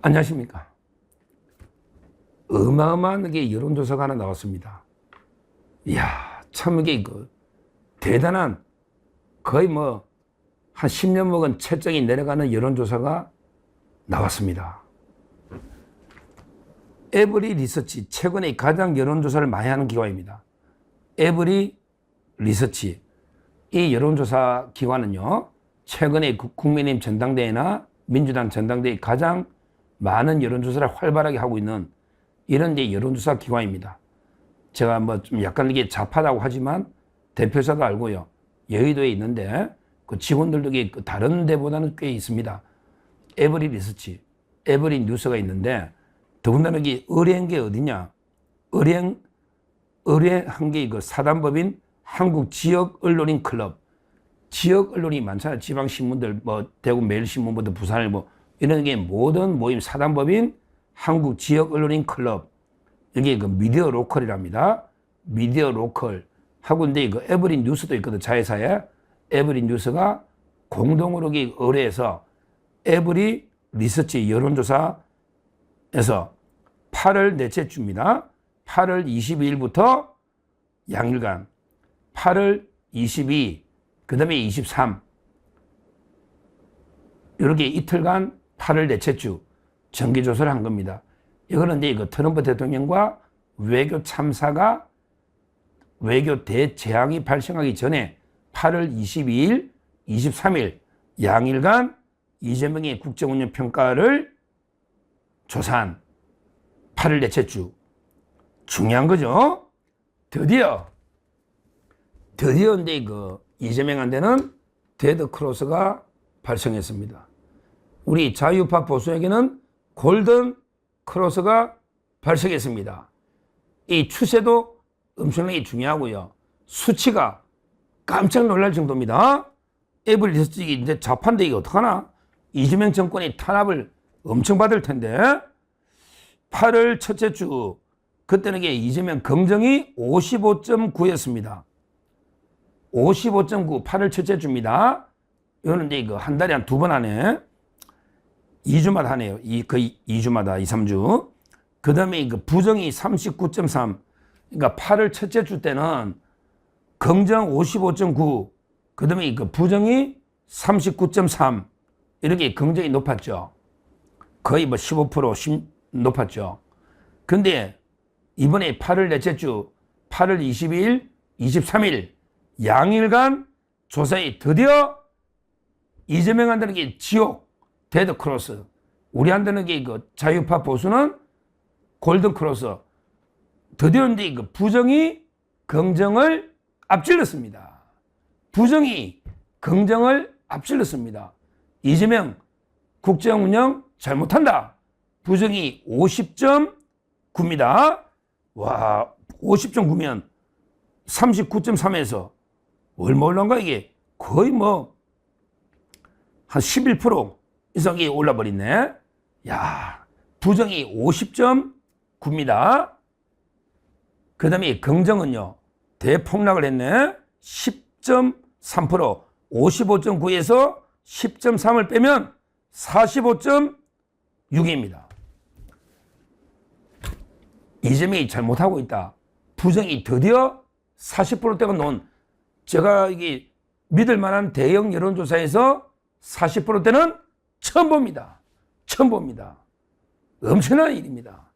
안녕하십니까. 어마어마한 게 여론조사가 하나 나왔습니다. 이야, 참 이게 대단한 거의 한 10년 먹은 채찍이 내려가는 여론조사가 나왔습니다. 에브리 리서치, 최근에 가장 여론조사를 많이 하는 기관입니다. 에브리 리서치. 이 여론조사 기관은요, 최근에 국민의힘 전당대회나 민주당 전당대회 가장 많은 여론조사를 활발하게 하고 있는 이런 여론조사 기관입니다. 제가 좀 약간 이게 잡하다고 하지만 대표자도 알고요. 여의도에 있는데 그 직원들도 다른 데보다는 꽤 있습니다. 에브리 리서치, 에브리 뉴스가 있는데 더군다나 이게 의뢰한 게 어디냐? 의뢰한 게 사단법인 한국 지역 언론인 클럽. 지역 언론이 많잖아요. 지방 신문들, 대구 매일신문부터 부산일보 이런 게 모든 모임 사단법인 한국 지역 언론인 클럽. 이게 미디어 로컬이랍니다. 미디어 로컬 하고 근데 에브리 뉴스도 있거든. 자회사에 에브리 뉴스가 공동으로 의뢰해서 에브리 리서치 여론조사에서 8월 넷째 주입니다. 8월 22일부터 양일간 8월 22, 그 다음에 23 이렇게 이틀간 8월 넷째 주 정기조사를 한 겁니다. 이거는 트럼프 대통령과 외교 참사가 외교 대재앙이 발생하기 전에 8월 22일, 23일 양일간 이재명의 국정운영 평가를 조사한 8월 넷째 주. 중요한 거죠. 드디어 근데 이재명한테는 데드 크로스가 발생했습니다. 우리 자유파 보수에게는 골든 크로스가 발생했습니다. 이 추세도 엄청나게 중요하고요. 수치가 깜짝 놀랄 정도입니다. 에브리 리서치 이제 좌판데 이게 어떡하나? 이재명 정권이 탄압을 엄청 받을 텐데 8월 첫째 주 그때는 이재명 긍정이 55.9였습니다. 55.9 8월 첫째 주입니다. 이거는 이제 한 달에 한 두 번 하네. 2주마다 하네요. 거의 2주마다 2, 3주. 그 다음에 부정이 39.3. 그러니까 8월 첫째 주 때는 긍정 55.9. 그 다음에 부정이 39.3. 이렇게 긍정이 높았죠. 거의 15% 높았죠. 근데 이번에 8월 넷째 주 8월 22일, 23일 양일간 조사에 드디어 이재명한다는 게 지옥 데드 크로스, 우리한테는 게 자유파 보수는 골든 크로스. 드디어 이제 부정이 긍정을 앞질렀습니다. 부정이 긍정을 앞질렀습니다. 이재명 국정운영 잘못한다. 부정이 50.9입니다. 와, 50.9면 39.3에서 얼마 올라온가 이게 거의 한 11% 이상이 올라버리네. 야, 부정이 50.9입니다. 그 다음에 긍정은요, 대폭락을 했네. 10.3%, 55.9에서 10.3을 빼면 45.6입니다. 이재명이 잘못하고 있다. 부정이 드디어 40%대가 놓은, 제가 이게 믿을 만한 대형 여론조사에서 40%대는 처음 봅니다. 처음 봅니다. 엄청난 일입니다.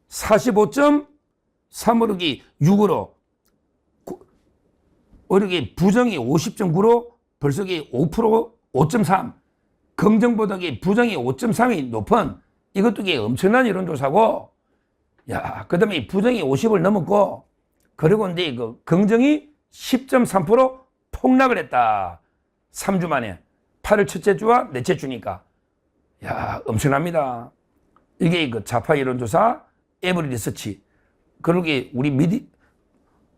45.3으로 6으로 이렇게 부정이 50.9로 벌써 5%, 5.3 긍정보다 부정이 5.3이 높은 이것도 엄청난 여론조사고, 야, 그 다음에 부정이 50을 넘었고, 그리고 이제 긍정이 10.3% 폭락을 했다. 3주 만에. 8월 첫째 주와 넷째 주니까. 야, 엄청납니다. 이게 좌파 여론조사, 에브리 리서치. 그러게 우리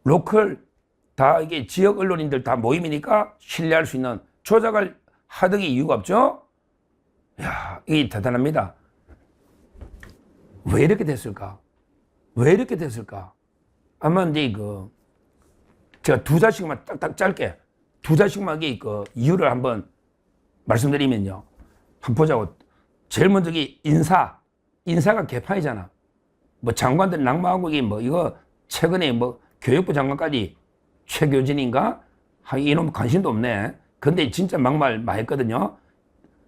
로컬 다 이게 지역 언론인들 다 모임이니까 신뢰할 수 있는, 조작을 하등의 이유가 없죠? 야, 이게 대단합니다. 왜 이렇게 됐을까? 왜 이렇게 됐을까? 아마 이제 제가 두 자씩만 딱딱 짧게, 두 자씩만 이유를 한번 말씀드리면요. 한번 보자고. 제일 먼저 인사, 인사가 개판이잖아. 뭐 장관들 낙마하고 이거 최근에 교육부 장관까지 최교진인가? 이놈 관심도 없네. 근데 진짜 막말 많이 했거든요.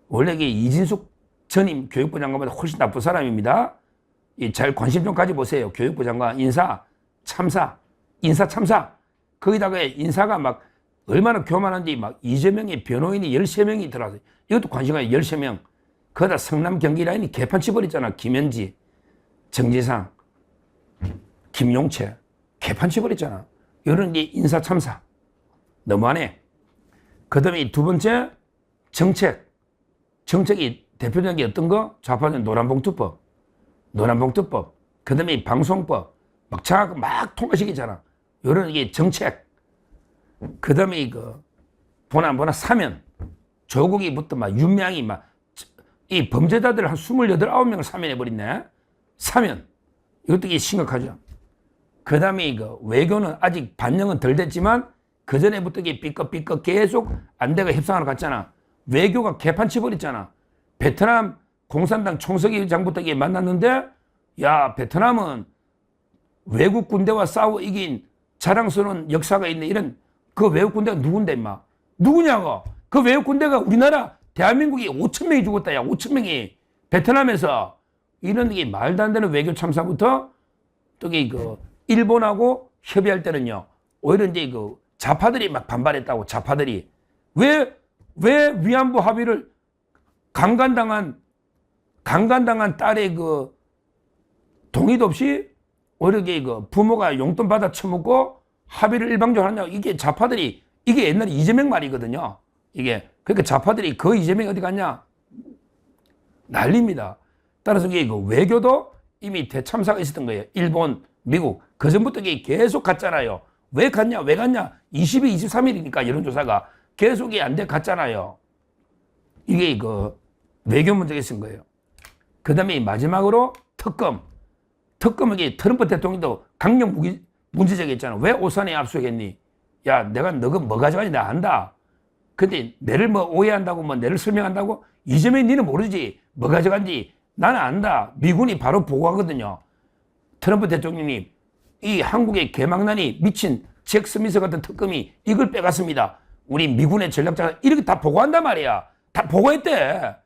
원래 이게 이진숙 전임 교육부 장관보다 훨씬 나쁜 사람입니다. 잘 관심 좀 가져보세요. 교육부 장관 인사 참사. 거기다가 인사가 막 얼마나 교만한지 이재명의 변호인이 13명이 들어왔어요. 이것도 관심 가요. 13명. 거기다 성남 경기 라인이 개판 치버렸잖아. 김현지, 정지상, 김용채. 개판 치버렸잖아. 이런 게 인사 참사. 너무하네. 그 다음에 두 번째, 정책. 정책이 대표적인 게 어떤 거? 좌파는 노란봉투법. 그 다음에 방송법. 막 통과시키잖아. 이런 게 정책. 그 다음에 보나 사면. 조국이부터 윤명이 이 범죄자들 한 28, 9명을 사면해버렸네. 사면. 이것도 이게 심각하죠. 그 다음에 외교는 아직 반영은 덜 됐지만 그 전에부터 이게 삐걱 계속 안대가 협상하러 갔잖아. 외교가 개판 치버렸잖아. 베트남 공산당 총서기장부터 이게 만났는데, 야, 베트남은 외국 군대와 싸워 이긴 자랑스러운 역사가 있는 이런 그 외국 군대가 누군데, 임마? 누구냐고? 그 외국 군대가 우리나라 대한민국이 5,000명이 죽었다, 야, 5,000명이. 베트남에서. 이런 게 말도 안 되는 외교 참사부터 또 일본하고 협의할 때는요, 오히려 이제 좌파들이 막 반발했다고, 좌파들이. 왜 위안부 합의를 강간당한 딸의 동의도 없이 오히려 부모가 용돈 받아 처먹고 합의를 일방적으로 하냐고. 이게 좌파들이, 이게 옛날에 이재명 말이거든요. 이게. 그러니까 좌파들이 그 이재명이 어디 갔냐? 난리입니다. 따라서 이게 외교도 이미 대참사가 있었던 거예요. 일본, 미국. 그 전부터 이게 계속 갔잖아요. 왜 갔냐? 22, 23일이니까 여론조사가 계속 안 돼 갔잖아요. 이게 외교 문제가 있은 거예요. 그 다음에 마지막으로 특검. 특검이 트럼프 대통령도 강력 문제제기했잖아. 왜 오산에 압수했니? 야, 내가 너가 뭐 가져가니 나 안다. 근데 내를 오해한다고 내를 설명한다고? 이재명이 니는 모르지. 뭐 가져간지 나는 안다. 미군이 바로 보고하거든요. 트럼프 대통령이 이 한국의 개망난이 미친 잭 스미스 같은 특검이 이걸 빼갔습니다. 우리 미군의 전략자가 이렇게 다 보고한단 말이야. 다 보고했대.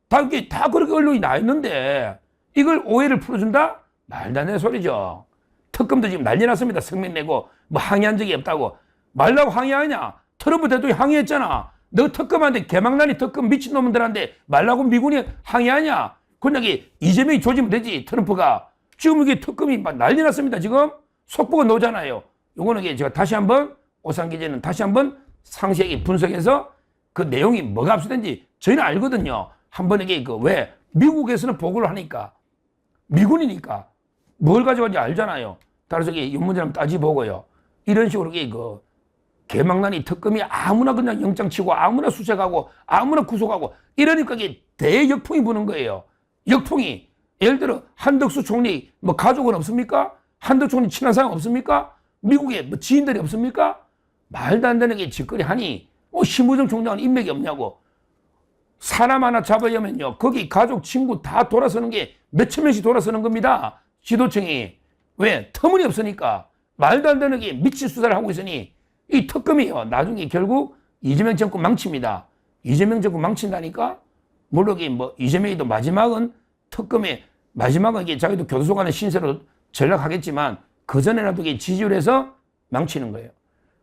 다 그렇게 언론이 나있는데 이걸 오해를 풀어준다? 말도 안 되는 소리죠. 특검도 지금 난리 났습니다. 성명 내고 항의한 적이 없다고. 말라고 항의하냐? 트럼프 대통령이 항의했잖아. 너 특검한테 개망난이 특검 미친놈들한테 말라고 미군이 항의하냐? 그냥 이재명이 조지면 되지. 트럼프가. 지금 이게 특검이 난리 났습니다. 지금 속보가 나오잖아요. 요거는 제가 다시 한번 오산 기자는 다시 한번 상세하게 분석해서 그 내용이 뭐가 압수된지 저희는 알거든요. 한번 이게 왜 미국에서는 보고를 하니까 미군이니까 뭘 가져간지 알잖아요. 따라서 이 문제 한번 따지보고요. 이런 식으로 개망난이 특검이 아무나 그냥 영장 치고 아무나 수색하고 아무나 구속하고 이러니까 이게 대역풍이 부는 거예요. 역풍이. 예를 들어 한덕수 총리 가족은 없습니까? 한덕수 총리 친한 사람 없습니까? 미국에 지인들이 없습니까? 말도 안 되는 게 짓거리 하니 심우정 총장은 인맥이 없냐고. 사람 하나 잡으려면요 거기 가족 친구 다 돌아서는 게 몇천 명씩 돌아서는 겁니다. 지도청이. 왜? 터무니없으니까. 말도 안 되는 게 미친 수사를 하고 있으니 이 특검이요 나중에 결국 이재명 정권 망칩니다. 이재명 정권 망친다니까. 물론 이재명이도 마지막은 특검의 마지막은 자기도 교도소 가는 신세로 전락하겠지만 그 전에라도 지지율 해서 망치는 거예요.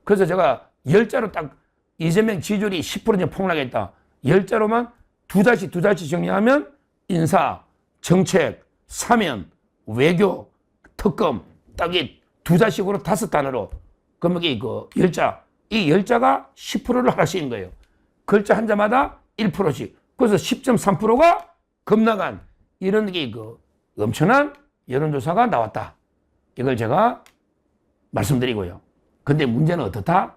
그래서 제가 10자로 딱 이재명 지지율이 10% 폭락했다. 10자로만 두 달씩 정리하면 인사, 정책, 사면, 외교, 특검 딱 두 자씩으로 5단어로 그러면 이게 10자. 이 10자가 10%를 하락시킨 거예요. 글자 한 자마다 1%씩. 그래서 10.3%가 급락한 이런 게 엄청난 여론조사가 나왔다. 이걸 제가 말씀드리고요. 근데 문제는 어떻다?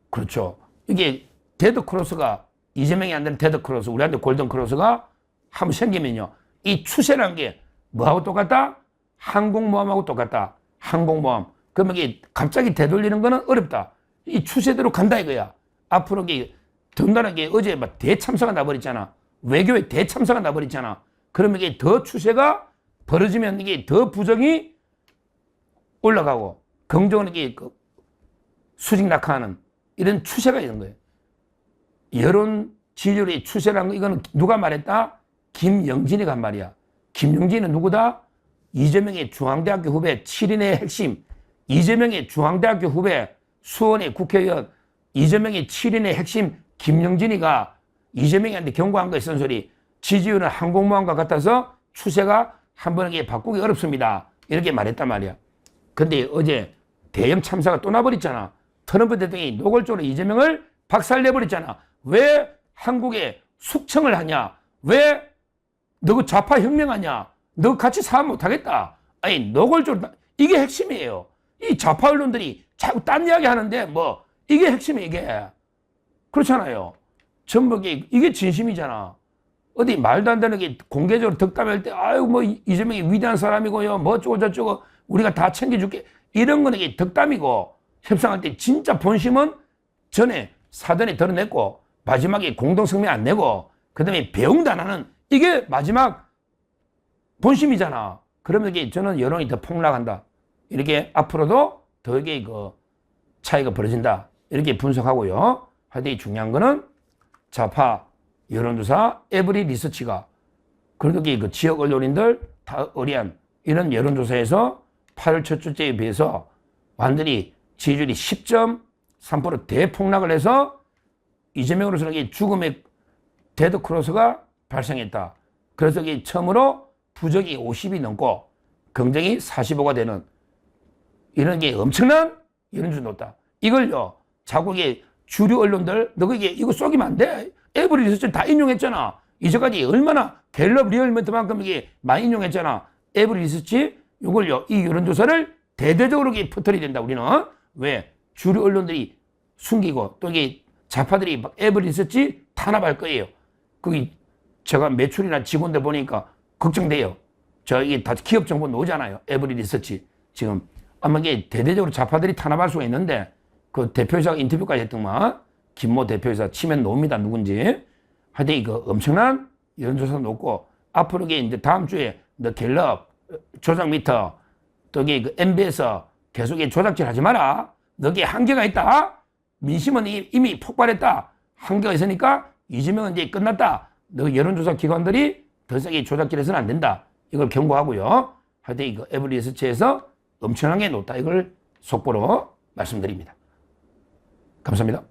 그렇죠. 이게 데드크로스가 이재명이 안 되는 데드크로스, 우리한테 골든크로스가 한번 생기면요. 이 추세라는 게 뭐하고 똑같다? 항공모함하고 똑같다. 항공모함. 그러면 이게 갑자기 되돌리는 거는 어렵다. 이 추세대로 간다 이거야. 앞으로 이게 든다는 게 어제 대참사가 나버렸잖아. 외교에 대참사가 나버렸잖아. 그러면 이게 더 추세가 벌어지면 이게 더 부정이 올라가고 긍정은 이게 수직 낙하하는 이런 추세가 있는 거예요. 여론 지지율의 추세라는 거 이거는 누가 말했다? 김영진이가 한 말이야. 김영진은 누구다? 이재명의 중앙대학교 후배 7인의 핵심, 이재명의 중앙대학교 후배 수원의 국회의원, 이재명의 7인의 핵심 김영진이가 이재명한테 경고한 거 쓴 소리. 지지율은 항공모함과 같아서 추세가 한 번에 바꾸기 어렵습니다. 이렇게 말했단 말이야. 근데 어제 대형 참사가 또 나버렸잖아. 트럼프 대통령이 노골적으로 이재명을 박살내버렸잖아. 왜 한국에 숙청을 하냐? 왜 너 그 좌파 혁명하냐? 너 같이 사업 못하겠다. 아니 노골적으로 이게 핵심이에요. 이 좌파 언론들이 자꾸 딴 이야기 하는데 뭐 이게 핵심이에요. 이게 그렇잖아요. 전부 이게 진심이잖아. 어디 말도 안 되는 게 공개적으로 덕담할 때 아유 뭐 이재명이 위대한 사람이고요. 뭐 어쩌고 저쩌고 우리가 다 챙겨줄게. 이런 거는 이게 덕담이고 협상할 때 진짜 본심은 전에 사전에 드러냈고 마지막에 공동성명 안 내고 그다음에 배웅도 안 하는 이게 마지막 본심이잖아. 그러면 이게 저는 여론이 더 폭락한다. 이렇게 앞으로도 더 이게 차이가 벌어진다. 이렇게 분석하고요. 하여튼 중요한 거는 좌파 여론조사 에브리 리서치가 그렇게 지역 언론인들 다 의뢰한 이런 여론조사에서 8월 첫 주째에 비해서 완전히 지지율이 10.3% 대폭락을 해서 이재명으로서는 죽음의 데드크로스가 발생했다. 그래서 이게 처음으로 부정이 50이 넘고 긍정이 45가 되는 이런 게 엄청난 여론조사 높다. 이걸요 자국의 주류 언론들 너 이거 쏘기면 안 돼. 에브리 리서치 다 인용했잖아. 이제까지 얼마나 갤럽 리얼미터만큼 이게 많이 인용했잖아. 에브리 리서치 이걸요 이 여론조사를 대대적으로 퍼뜨려야 된다. 우리는 왜 주류 언론들이 숨기고 또 이게 좌파들이 막 에브리 리서치 탄압할 거예요. 거기 제가 매출이나 직원들 보니까 걱정돼요. 저 이게 다 기업 정보 나오잖아요. 에브리 리서치 지금 아마 이게 대대적으로 좌파들이 탄압할 수가 있는데 그 대표이사가 인터뷰까지 했더만 김모 대표이사 치면 나옵니다. 누군지. 하여튼 이거 엄청난 여론조사 놓고 앞으로 이제 다음 주에 너 갤럽 조작 미터 또 이게 MBS 계속 조작질 하지 마라. 너게 한계가 있다. 민심은 이미 폭발했다. 한계가 있으니까 이재명은 이제 끝났다. 너 여론조사 기관들이 더 이상 조작질 해서는 안 된다. 이걸 경고하고요. 하여튼 이거 에브리 리서치에서 엄청나게 높다. 이걸 속보로 말씀드립니다. 감사합니다.